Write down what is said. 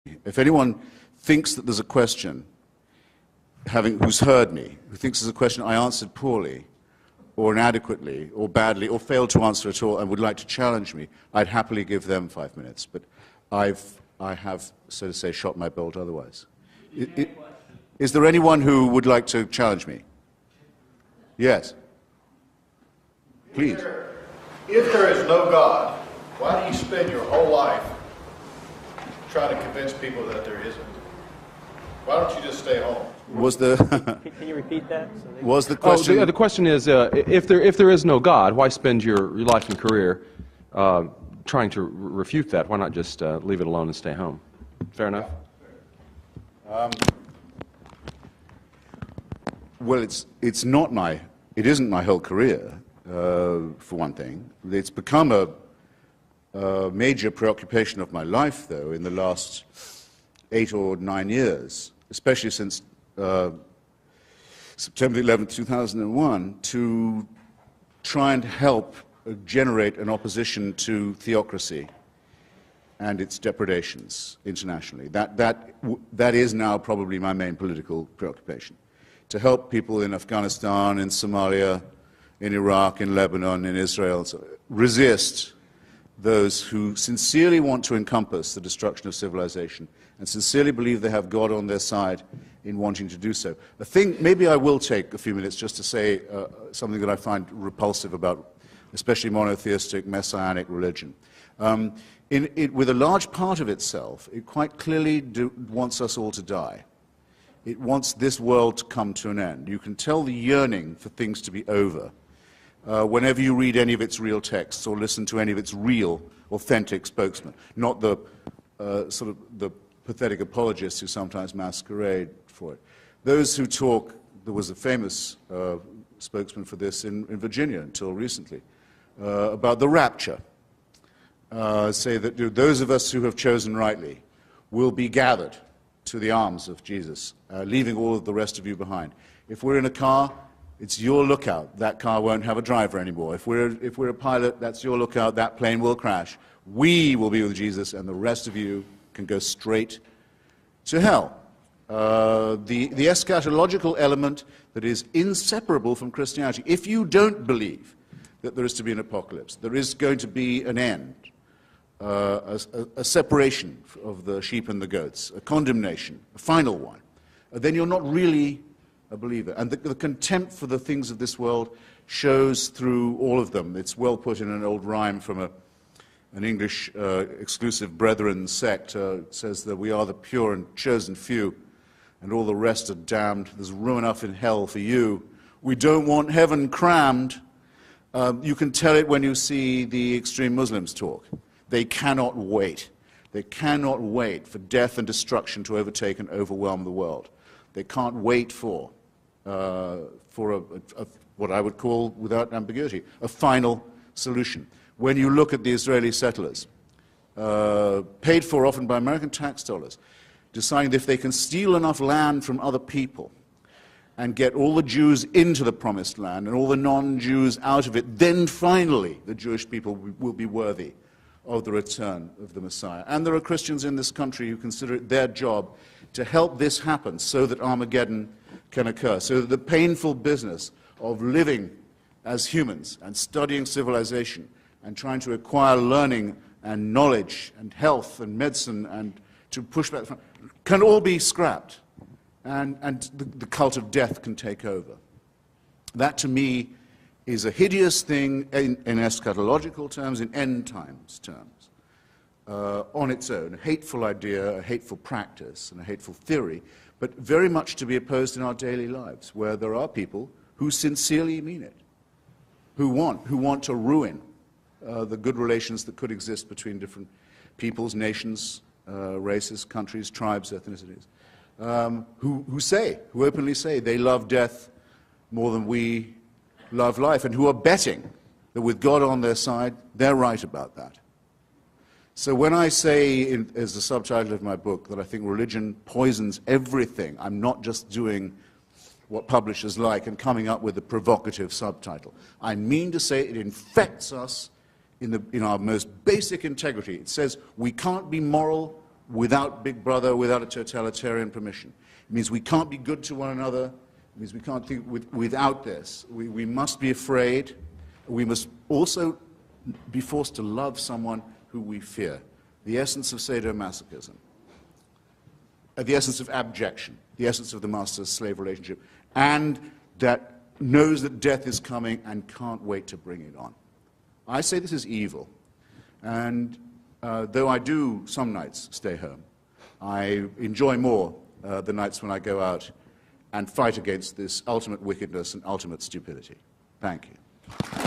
If anyone thinks that there's a question, who's heard me, who thinks there's a question I answered poorly, or inadequately, or badly, or failed to answer at all, and would like to challenge me, I'd happily give them 5 minutes. But I have, so to say, shot my bolt otherwise. Is there anyone who would like to challenge me? Yes. Please. If there is no God, why do you spend your whole life trying to convince people that there isn't? Why don't you just stay home? Was the Can you repeat that? was the question? The question is, if there is no God, why spend your life and career trying to refute that? Why not just leave it alone and stay home? Fair enough. Well, it isn't my whole career, for one thing. It's become a major preoccupation of my life, though, in the last 8 or 9 years, especially since September 11, 2001, to try and help generate an opposition to theocracy and its depredations internationally. That is now probably my main political preoccupation. To help people in Afghanistan, in Somalia, in Iraq, in Lebanon, in Israel, resist those who sincerely want to encompass the destruction of civilization and sincerely believe they have God on their side in wanting to do so. Maybe I will take a few minutes just to say something that I find repulsive about especially monotheistic, messianic religion. With a large part of itself, it quite clearly wants us all to die. It wants this world to come to an end. You can tell the yearning for things to be over whenever you read any of its real texts or listen to any of its real, authentic spokesmen, not the sort of the pathetic apologists who sometimes masquerade for it. Those who talk, there was a famous spokesman for this in Virginia until recently, about the rapture, say that those of us who have chosen rightly will be gathered to the arms of Jesus, leaving all of the rest of you behind. If we're in a car, it's your lookout. That car won't have a driver anymore. If we're a pilot, that's your lookout. That plane will crash. We will be with Jesus, and the rest of you can go straight to hell. The eschatological element that is inseparable from Christianity. If you don't believe that there is to be an apocalypse, there is going to be an end, a separation of the sheep and the goats, a condemnation, a final one, then you're not really a believer. And the contempt for the things of this world shows through all of them. It's well put in an old rhyme from an English exclusive brethren sect. It says that we are the pure and chosen few, and all the rest are damned. There's room enough in hell for you. We don't want heaven crammed. You can tell it when you see the extreme Muslims talk. They cannot wait. They cannot wait for death and destruction to overtake and overwhelm the world. They can't wait for what I would call, without ambiguity, a final solution. When you look at the Israeli settlers, paid for often by American tax dollars, deciding that if they can steal enough land from other people and get all the Jews into the promised land and all the non-Jews out of it, then finally the Jewish people will be worthy of the return of the Messiah. And there are Christians in this country who consider it their job to help this happen so that Armageddon can occur, so that the painful business of living as humans and studying civilization and trying to acquire learning and knowledge and health and medicine and to push back can all be scrapped, and the cult of death can take over. That, to me, is a hideous thing in eschatological terms, in end times terms, on its own, a hateful idea, a hateful practice, and a hateful theory, but very much to be opposed in our daily lives, where there are people who sincerely mean it, who want to ruin the good relations that could exist between different peoples, nations, races, countries, tribes, ethnicities, who openly say they love death more than we love life, and who are betting that with God on their side, they're right about that. So when I say, as the subtitle of my book, that I think religion poisons everything, I'm not just doing what publishers like and coming up with a provocative subtitle. I mean to say it infects us in our most basic integrity. It says we can't be moral without Big Brother, without a totalitarian permission. It means we can't be good to one another. It means we can't think without this. We must be afraid. We must also be forced to love someone who we fear. The essence of sadomasochism, the essence of abjection, the essence of the master-slave relationship, and that knows that death is coming and can't wait to bring it on. I say this is evil, and though I do some nights stay home, I enjoy more the nights when I go out and fight against this ultimate wickedness and ultimate stupidity. Thank you.